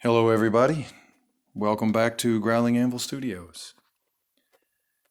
Hello everybody, welcome back to Growling Anvil Studios.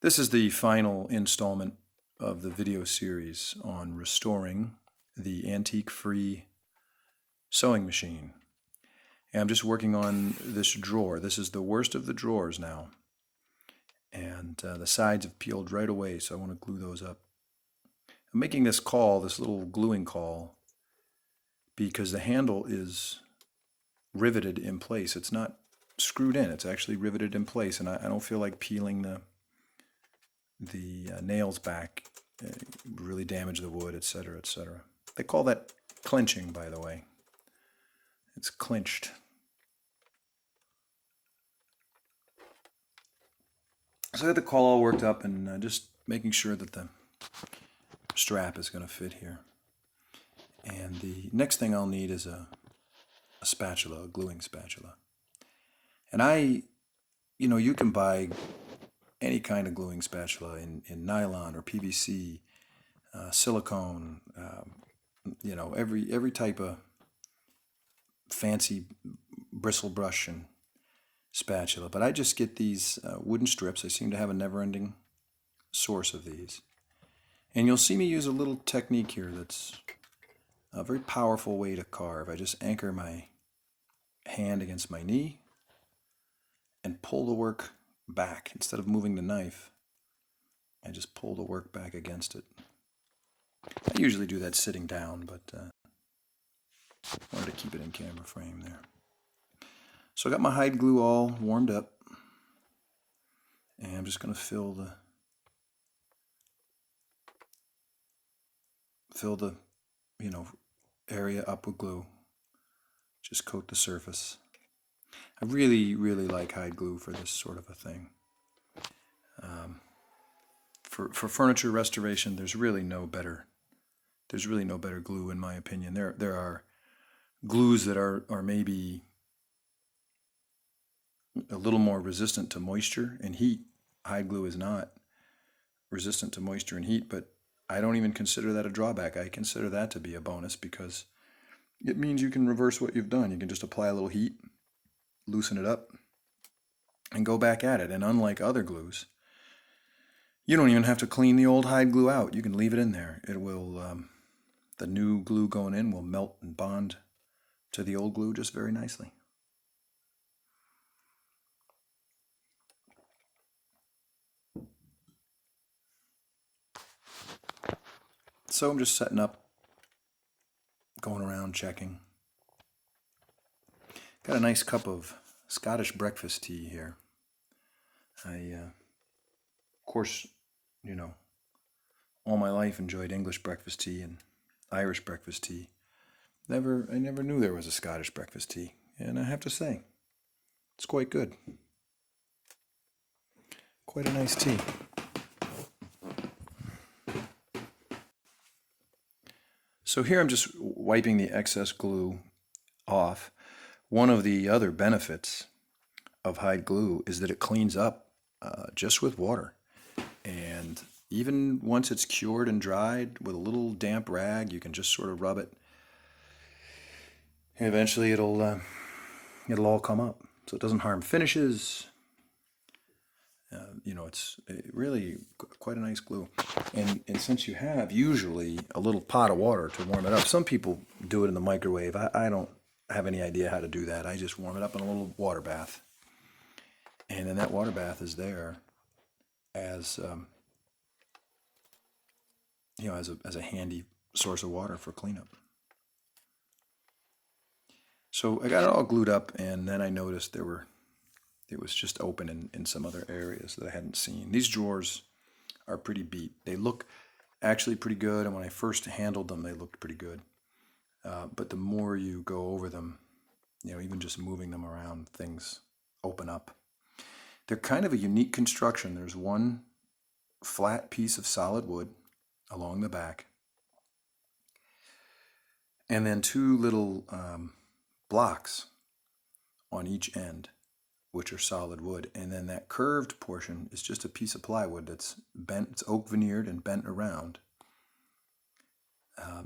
This is the final installment of the video series on restoring the antique-free sewing machine. And I'm just working on this drawer. This is the worst of the drawers now. And the sides have peeled right away, so I want to glue those up. I'm making this call, this little gluing call, because the handle is riveted in place. It's not screwed in, it's actually riveted in place, and I don't feel like peeling the nails back. Really damage the wood, etc., etc. They call that clinching, by the way. It's clinched. So I got the call all worked up and just making sure that the strap is going to fit here. And the next thing I'll need is a spatula, a gluing spatula. And you can buy any kind of gluing spatula in nylon or PVC, silicone, every type of fancy bristle brush and spatula. But I just get these wooden strips. I seem to have a never-ending source of these. And you'll see me use a little technique here that's a very powerful way to carve. I just anchor my hand against my knee and pull the work back. Instead of moving the knife, I just pull the work back against it. I usually do that sitting down, but I wanted to keep it in camera frame there. So I got my hide glue all warmed up, and I'm just going to fill the area up with glue. Just coat the surface. I really like hide glue for this sort of a thing. For furniture restoration, there's really no better glue, in my opinion. There are glues that are maybe a little more resistant to moisture and heat. Hide glue is not resistant to moisture and heat, but I don't even consider that a drawback. I consider that to be a bonus because it means you can reverse what you've done. You can just apply a little heat, loosen it up, and go back at it. And unlike other glues, you don't even have to clean the old hide glue out. You can leave it in there. It will, the new glue going in will melt and bond to the old glue just very nicely. So I'm just setting up, going around checking. Got a nice cup of Scottish breakfast tea here. Of course, all my life enjoyed English breakfast tea and Irish breakfast tea. I never knew there was a Scottish breakfast tea, and I have to say, it's quite good. Quite a nice tea. So here I'm just wiping the excess glue off. One of the other benefits of hide glue is that it cleans up just with water. And even once it's cured and dried with a little damp rag, you can just sort of rub it. And eventually it'll all come up. So it doesn't harm finishes. It's really quite a nice glue. And since you have usually a little pot of water to warm it up, some people do it in the microwave. I don't have any idea how to do that. I just warm it up in a little water bath. And then that water bath is there as as a handy source of water for cleanup. So I got it all glued up, and then I noticed it was just open in some other areas that I hadn't seen. These drawers are pretty beat. They look actually pretty good, and when I first handled them, they looked pretty good. But the more you go over them, even just moving them around, things open up. They're kind of a unique construction. There's one flat piece of solid wood along the back, and then two little blocks on each end, which are solid wood. And then that curved portion is just a piece of plywood that's bent. It's oak veneered and bent around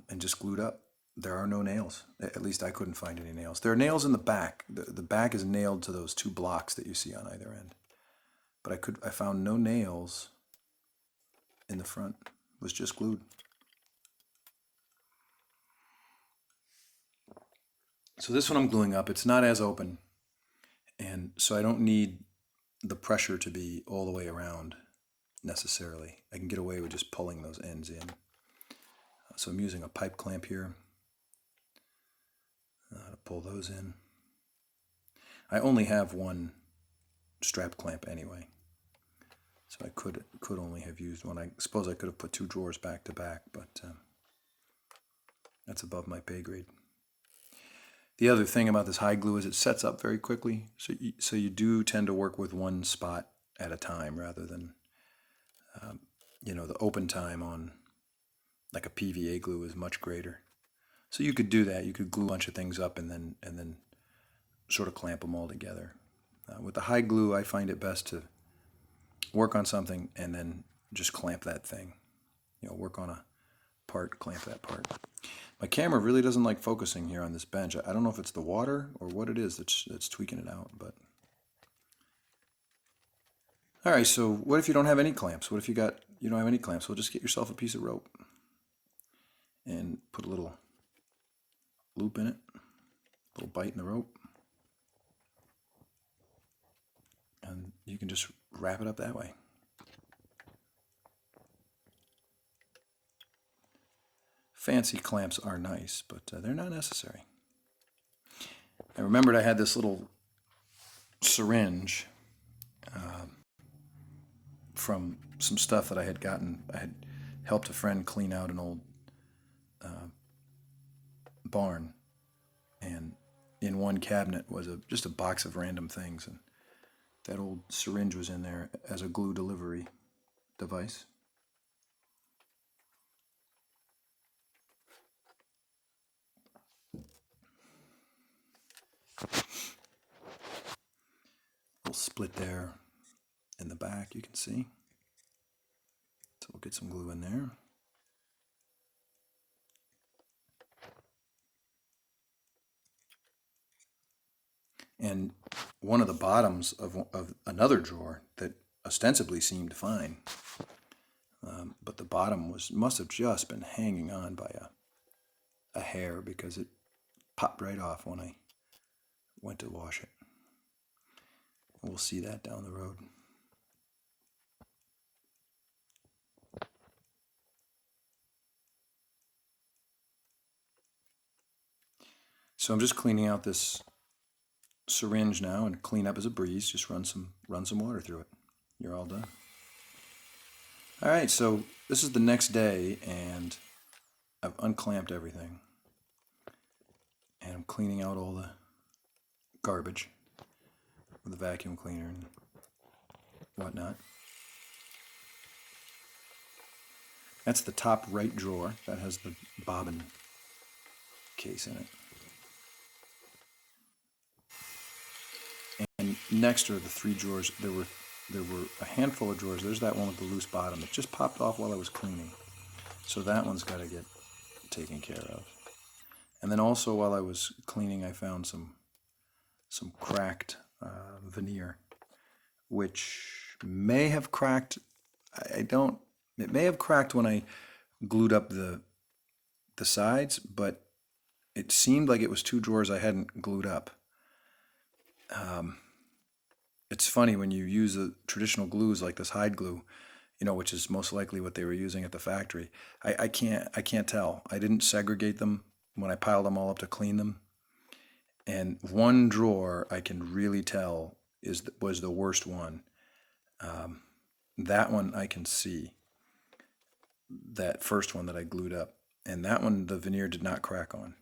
and just glued up. there are no nails. At least I couldn't find any nails. There are nails in the back. The back is nailed to those two blocks that you see on either end. But I found no nails in the front. It was just glued. So this one I'm gluing up. It's not as open, and so I don't need the pressure to be all the way around necessarily. I can get away with just pulling those ends in. So I'm using a pipe clamp here to pull those in. I only have one strap clamp anyway, so I could only have used one. I suppose I could have put two drawers back to back, but that's above my pay grade. The other thing about this high glue is it sets up very quickly, so you do tend to work with one spot at a time rather than, the open time on like a PVA glue is much greater. So you could do that. You could glue a bunch of things up and then sort of clamp them all together. With the high glue, I find it best to work on something and then just clamp that thing. Work on a part, clamp that part. My camera really doesn't like focusing here on this bench. I don't know if it's the water or what it is that's tweaking it out, but... All right, so what if you don't have any clamps? What if you don't have any clamps? Well, just get yourself a piece of rope and put a little loop in it, a little bite in the rope, and you can just wrap it up that way. Fancy clamps are nice, but they're not necessary. I remembered I had this little syringe from some stuff that I had gotten. I had helped a friend clean out an old barn, and in one cabinet was just a box of random things, and that old syringe was in there as a glue delivery device. Little split there in the back, you can see. So we'll get some glue in there. And one of the bottoms of another drawer that ostensibly seemed fine, but the bottom must have just been hanging on by a hair, because it popped right off when I went to wash it. We'll see that down the road. So I'm just cleaning out this syringe now, and clean up as a breeze. Just run some water through it. You're all done. All right, so this is the next day, and I've unclamped everything, and I'm cleaning out all the garbage with a vacuum cleaner and whatnot. That's the top right drawer that has the bobbin case in it. And next are the three drawers. There were a handful of drawers. There's that one with the loose bottom. It just popped off while I was cleaning. So that one's got to get taken care of. And then also while I was cleaning, I found some cracked veneer, which may have cracked. It may have cracked when I glued up the sides, but it seemed like it was two drawers I hadn't glued up. It's funny when you use the traditional glues like this hide glue, which is most likely what they were using at the factory. I can't tell. I didn't segregate them when I piled them all up to clean them. And one drawer I can really tell was the worst one. That one I can see. That first one that I glued up, and that one the veneer did not crack on.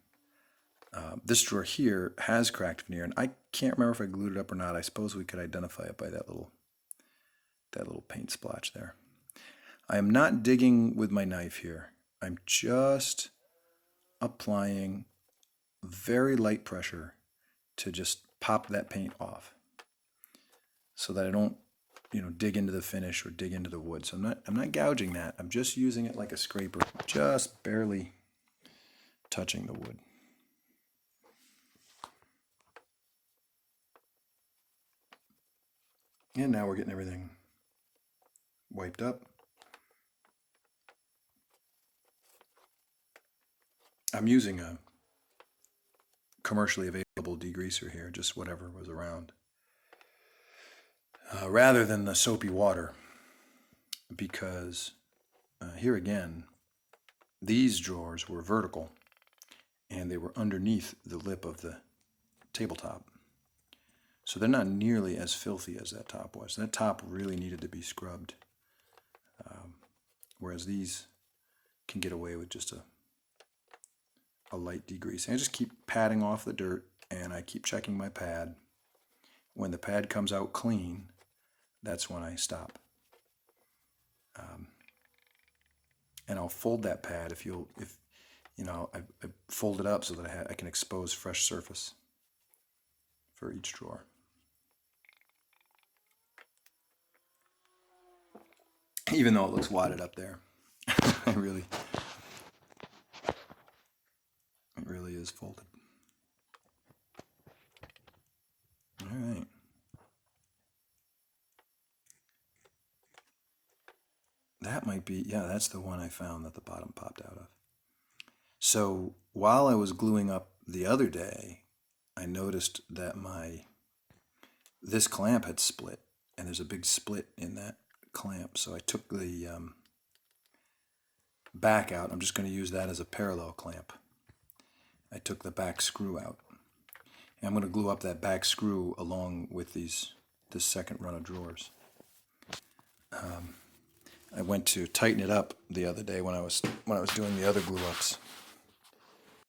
This drawer here has cracked veneer, and I can't remember if I glued it up or not. I suppose we could identify it by that little paint splotch there. I am not digging with my knife here. I'm just applying very light pressure to just pop that paint off, so that I don't, dig into the finish or dig into the wood. So I'm not gouging that. I'm just using it like a scraper, just barely touching the wood. And now we're getting everything wiped up. I'm using a commercially available degreaser here, just whatever was around, rather than the soapy water, because here again, these drawers were vertical and they were underneath the lip of the tabletop. So they're not nearly as filthy as that top was. That top really needed to be scrubbed, whereas these can get away with just a light degreasing. I just keep patting off the dirt and I keep checking my pad. When the pad comes out clean, that's when I stop. And I'll fold that pad if I fold it up so that I can expose fresh surface for each drawer. Even though it looks wadded up there, it really is folded. All right. That might be, yeah, that's the one I found that the bottom popped out of. So while I was gluing up the other day, I noticed that this clamp had split, and there's a big split in that clamp. So I took the back out. I'm just going to use that as a parallel clamp. I took the back screw out. And I'm going to glue up that back screw along with this second run of drawers. I went to tighten it up the other day when I was doing the other glue ups.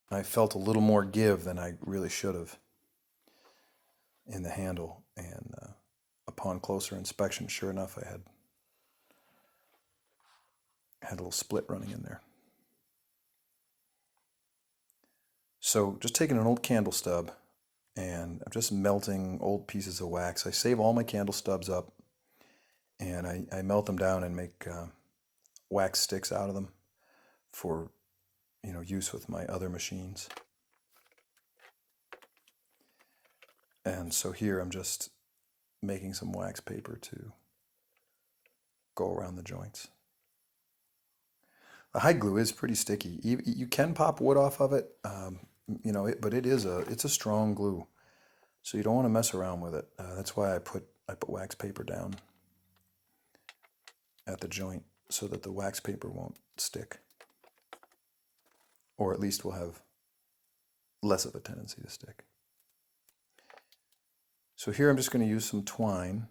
I felt a little more give than I really should have in the handle, and upon closer inspection, sure enough, I had a little split running in there. So just taking an old candle stub, and I'm just melting old pieces of wax. I save all my candle stubs up, and I melt them down and make wax sticks out of them for use with my other machines. And so here I'm just making some wax paper to go around the joints. The hide glue is pretty sticky. You can pop wood off of it, but it's a strong glue, so you don't want to mess around with it. That's why I put wax paper down at the joint so that the wax paper won't stick, or at least will have less of a tendency to stick. So here I'm just going to use some twine.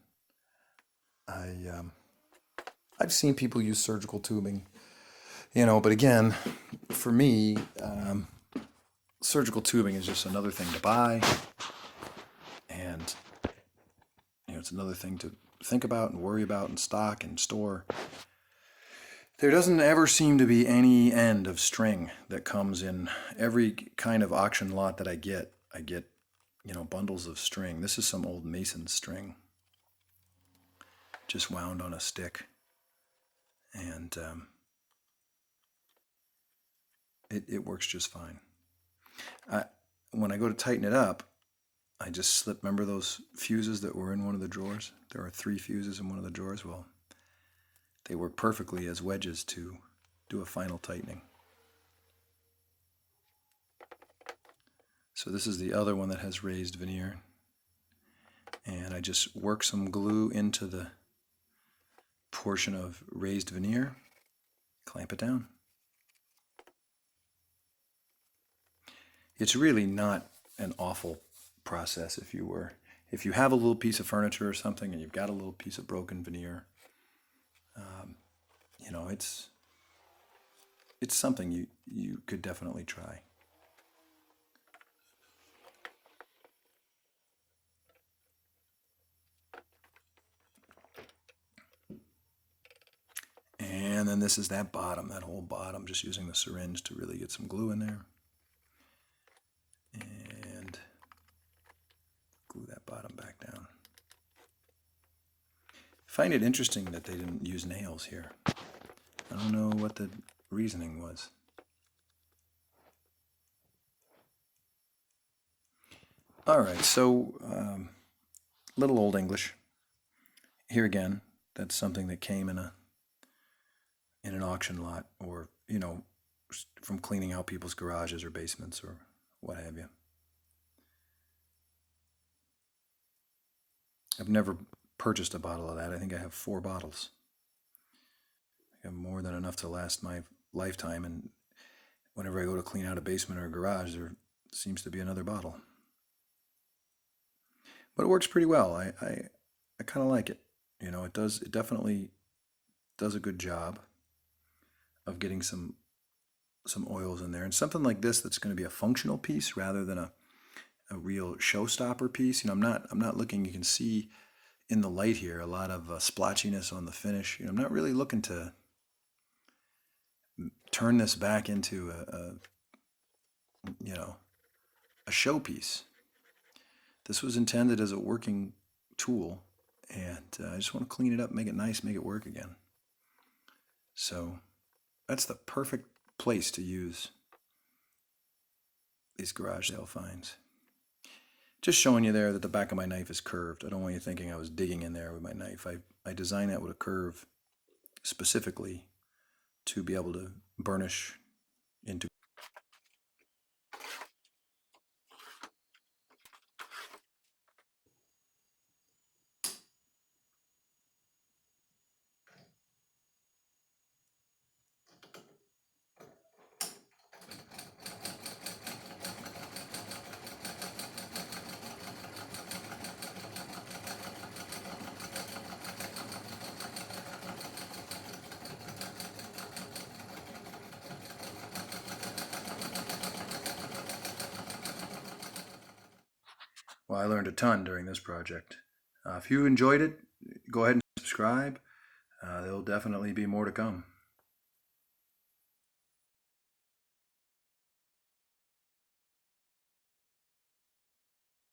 I've seen people use surgical tubing, but again, for me, surgical tubing is just another thing to buy, and it's another thing to think about and worry about and stock and store. There doesn't ever seem to be any end of string that comes in every kind of auction lot that I get. I get, bundles of string. This is some old mason string, just wound on a stick, and it works just fine. When I go to tighten it up, I just slip. Remember those fuses that were in one of the drawers? There are 3 fuses in one of the drawers. Well, they work perfectly as wedges to do a final tightening. So this is the other one that has raised veneer. And I just work some glue into the portion of raised veneer, clamp it down. It's really not an awful process if you have a little piece of furniture or something and you've got a little piece of broken veneer. It's something you could definitely try. And then this is that whole bottom, just using the syringe to really get some glue in there. And glue that bottom back down. I find it interesting that they didn't use nails here. I don't know what the reasoning was. All right, so little old English. Here again, that's something that came in an auction lot, or from cleaning out people's garages or basements or what have you. I've never purchased a bottle of that. I think I have 4 bottles. I have more than enough to last my lifetime, and whenever I go to clean out a basement or a garage, there seems to be another bottle. But it works pretty well. I kind of like it. It definitely does a good job of getting some oils in there, and something like this that's going to be a functional piece rather than a real showstopper piece. I'm not looking. You can see in the light here a lot of splotchiness on the finish. I'm not really looking to turn this back into a showpiece. This was intended as a working tool, and I just want to clean it up, make it nice, make it work again. So that's the perfect place to use these garage sale finds. Just showing you there that the back of my knife is curved. I don't want you thinking I was digging in there with my knife. I designed that with a curve specifically to be able to burnish into. Well, I learned a ton during this project. If you enjoyed it, go ahead and subscribe. There'll definitely be more to come.